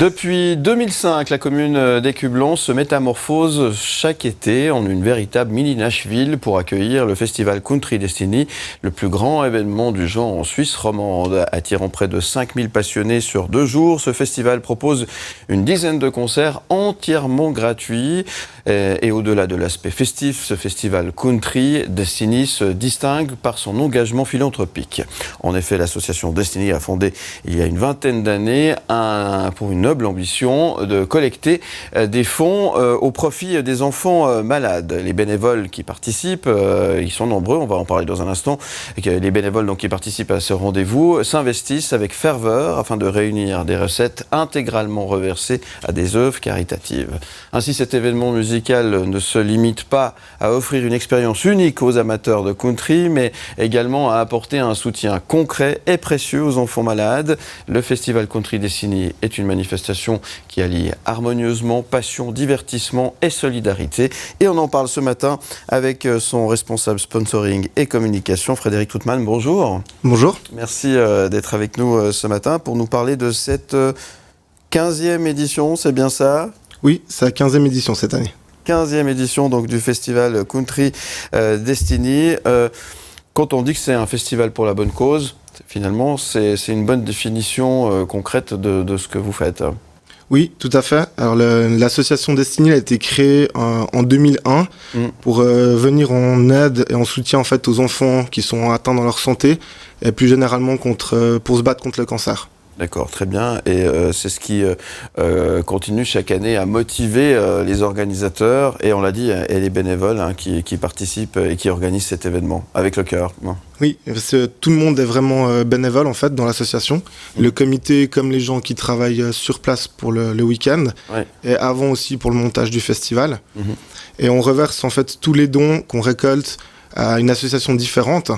Depuis 2005, la commune d'Écublens se métamorphose chaque été en une véritable mini-Nashville pour accueillir le festival Country Destiny, le plus grand événement du genre en Suisse romande. Attirant près de 5000 passionnés sur 2 jours, ce festival propose une dizaine de concerts entièrement gratuits. Et au-delà de l'aspect festif, ce festival Country Destiny se distingue par son engagement philanthropique. En effet, l'association Destiny a fondé il y a une vingtaine d'années pour une noble ambition de collecter des fonds au profit des enfants malades. Les bénévoles qui participent, ils sont nombreux, on va en parler dans un instant. Les bénévoles donc, qui participent à ce rendez-vous s'investissent avec ferveur afin de réunir des recettes intégralement reversées à des œuvres caritatives. Ainsi, cet événement musical ne se limite pas à offrir une expérience unique aux amateurs de country, mais également à apporter un soutien concret et précieux aux enfants malades. Le Festival Country Destiny est une manifestation qui allie harmonieusement passion, divertissement et solidarité. Et on en parle ce matin avec son responsable sponsoring et communication, Frédéric Troutman. Bonjour. Bonjour. Merci d'être avec nous ce matin pour nous parler de cette 15e édition, c'est bien ça ? Oui, c'est la 15e édition cette année. 15e édition donc, du festival Country Destiny. Quand on dit que c'est un festival pour la bonne cause, finalement, c'est une bonne définition concrète de ce que vous faites. Oui, tout à fait. Alors l'association Destiny a été créée en 2001 pour venir en aide et en soutien en fait aux enfants qui sont atteints dans leur santé et plus généralement pour se battre contre le cancer. D'accord, très bien. Et c'est ce qui continue chaque année à motiver les organisateurs et on l'a dit, et les bénévoles qui participent et qui organisent cet événement avec le cœur. Oui, parce que tout le monde est vraiment bénévole en fait dans l'association. Le comité, comme les gens qui travaillent sur place pour le week-end, et avant aussi pour le montage du festival. Et on reverse en fait tous les dons qu'on récolte à une association différente.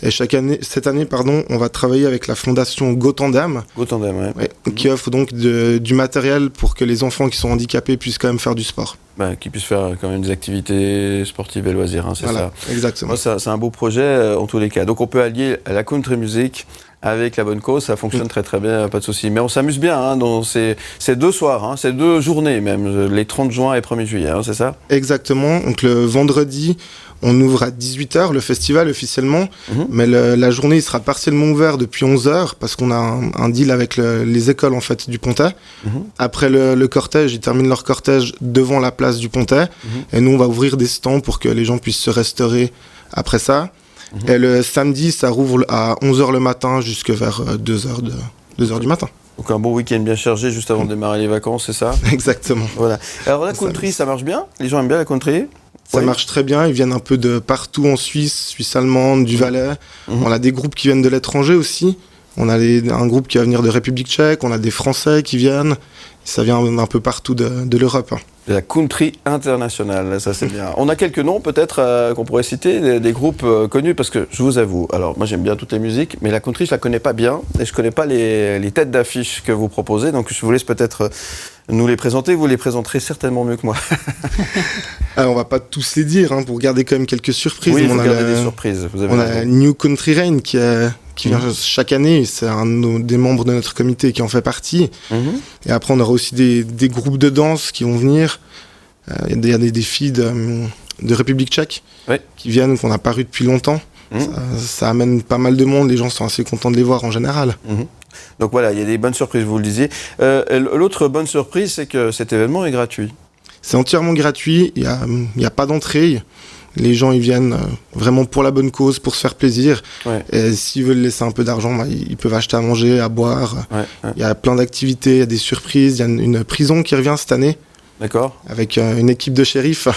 Et cette année, on va travailler avec la fondation Gotandam, qui offre donc du matériel pour que les enfants qui sont handicapés puissent quand même faire du sport. Qui puissent faire quand même des activités sportives et loisirs, c'est ça. Exactement. Moi, c'est un beau projet en tous les cas. Donc on peut allier la country music avec la bonne cause, ça fonctionne très très bien, pas de souci. Mais on s'amuse bien dans ces 2 soirs, ces 2 journées même, les 30 juin et 1er juillet, c'est ça ? Exactement. Donc le vendredi, on ouvre à 18h le festival officiellement, mais la journée il sera partiellement ouvert depuis 11h parce qu'on a un deal avec les écoles en fait du Pontet. Après le cortège, ils terminent leur cortège devant la place du Pontet et nous on va ouvrir des stands pour que les gens puissent se restaurer après ça. Et le samedi, ça rouvre à 11h le matin jusque vers 2h du matin. Donc un bon week-end bien chargé juste avant de démarrer les vacances, c'est ça ? Exactement. Voilà. Alors la country, ça marche bien ? Les gens aiment bien la country ? Ça marche très bien, ils viennent un peu de partout en Suisse allemande, du Valais. On a des groupes qui viennent de l'étranger aussi. On a un groupe qui va venir de République tchèque, on a des Français qui viennent. Ça vient un peu partout de l'Europe. De la country internationale, ça c'est bien. On a quelques noms peut-être qu'on pourrait citer, des groupes connus, parce que je vous avoue, alors moi j'aime bien toutes les musiques, mais la country je la connais pas bien, et je connais pas les têtes d'affiche que vous proposez, donc je vous laisse peut-être nous les présenter, vous les présenterez certainement mieux que moi. Alors on va pas tous les dire, pour garder quand même quelques surprises. Oui, il faut garder des surprises. On a New Country Rain qui vient chaque année, c'est un des membres de notre comité qui en fait partie. Et après on aura aussi des groupes de danse qui vont venir. Il y a des filles de République tchèque qui viennent, qu'on n'a pas vues depuis longtemps. Ça amène pas mal de monde, les gens sont assez contents de les voir en général. Donc voilà, il y a des bonnes surprises, vous le disiez. L'autre bonne surprise, c'est que cet événement est gratuit. C'est entièrement gratuit, il n'y a pas d'entrée. Les gens ils viennent vraiment pour la bonne cause, pour se faire plaisir. Et s'ils veulent laisser un peu d'argent, ils peuvent acheter à manger, à boire. Il y a plein d'activités, il y a des surprises. Il y a une prison qui revient cette année. D'accord. Avec une équipe de shérifs.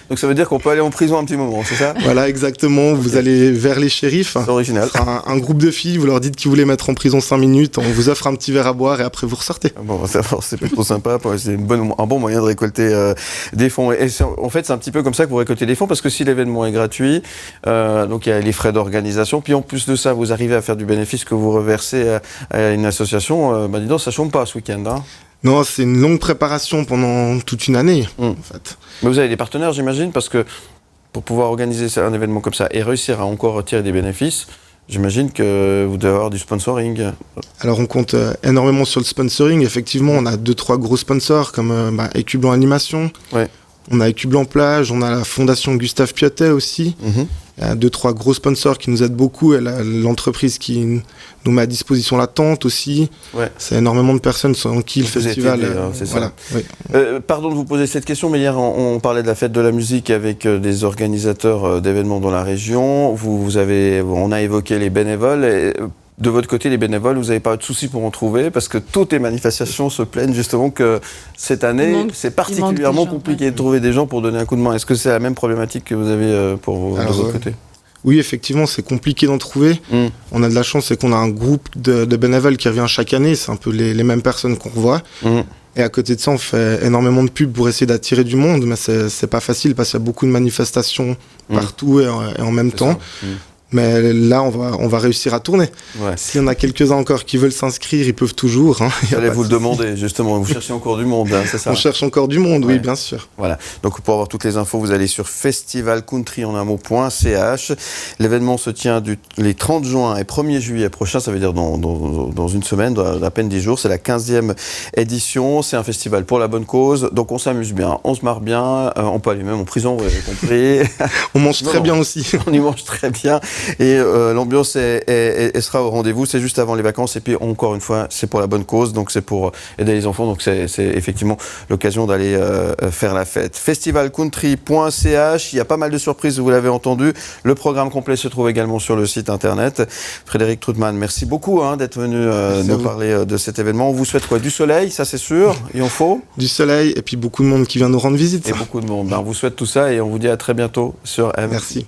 Donc ça veut dire qu'on peut aller en prison un petit moment, c'est ça ? Voilà, exactement. Vous allez vers les shérifs. C'est original. Un groupe de filles, vous leur dites qu'ils vous les mettre en prison 5 minutes, on vous offre un petit verre à boire et après vous ressortez. Bon, c'est plutôt sympa, c'est un bon moyen de récolter des fonds. Et en fait, c'est un petit peu comme ça que vous récoltez des fonds, parce que si l'événement est gratuit, donc il y a les frais d'organisation, puis en plus de ça, vous arrivez à faire du bénéfice que vous reversez à une association, dis donc, ça chôme pas ce week-end. Non, c'est une longue préparation pendant toute une année, en fait. Mais vous avez des partenaires, j'imagine, parce que pour pouvoir organiser un événement comme ça et réussir à encore retirer des bénéfices, J'imagine que vous devez avoir du sponsoring. Alors on compte énormément sur le sponsoring. Effectivement, on a 2-3 gros sponsors comme Écublanc Animation. Ouais. On a Écublanc Plage, on a la fondation Gustave Piotet aussi. Il y a 2-3 gros sponsors qui nous aident beaucoup. Et l'entreprise qui nous met à disposition la tente aussi. Ouais. C'est énormément de personnes sans qui le festival... c'est voilà. Ça. Oui. Pardon de vous poser cette question, mais hier on parlait de la fête de la musique avec des organisateurs d'événements dans la région. On a évoqué les bénévoles. Et de votre côté, les bénévoles, vous n'avez pas de soucis pour en trouver parce que toutes les manifestations se plaignent justement que cette année, c'est particulièrement compliqué de trouver des gens pour donner un coup de main. Est-ce que c'est la même problématique que vous avez de votre côté ? Oui, effectivement, c'est compliqué d'en trouver. On a de la chance, c'est qu'on a un groupe de bénévoles qui revient chaque année. C'est un peu les mêmes personnes qu'on revoit. Et à côté de ça, on fait énormément de pubs pour essayer d'attirer du monde, mais c'est pas facile parce qu'il y a beaucoup de manifestations partout et en même temps. Mais là, on va réussir à tourner. Ouais. S'il y en a quelques-uns encore qui veulent s'inscrire, ils peuvent toujours. J'allais vous le demander, justement. Vous cherchez encore du monde, c'est ça ? On cherche encore du monde, oui, bien sûr. Voilà. Donc, pour avoir toutes les infos, vous allez sur festivalcountry.ch. L'événement se tient les 30 juin et 1er juillet prochain. Ça veut dire dans une semaine, à peine 10 jours. C'est la 15e édition. C'est un festival pour la bonne cause. Donc, on s'amuse bien, on se marre bien. On peut aller même en prison, vous avez compris. On mange très bien aussi. On y mange très bien. Et l'ambiance sera au rendez-vous. C'est juste avant les vacances. Et puis, encore une fois, c'est pour la bonne cause. Donc, c'est pour aider les enfants. Donc, c'est effectivement l'occasion d'aller faire la fête. Festivalcountry.ch. Il y a pas mal de surprises, vous l'avez entendu. Le programme complet se trouve également sur le site internet. Frédéric Troutman, merci beaucoup d'être venu nous parler de cet événement. On vous souhaite quoi ? Du soleil, ça c'est sûr. Il en faut ? Du soleil et puis beaucoup de monde qui vient nous rendre visite. Et beaucoup de monde. On vous souhaite tout ça et on vous dit à très bientôt sur M. Merci.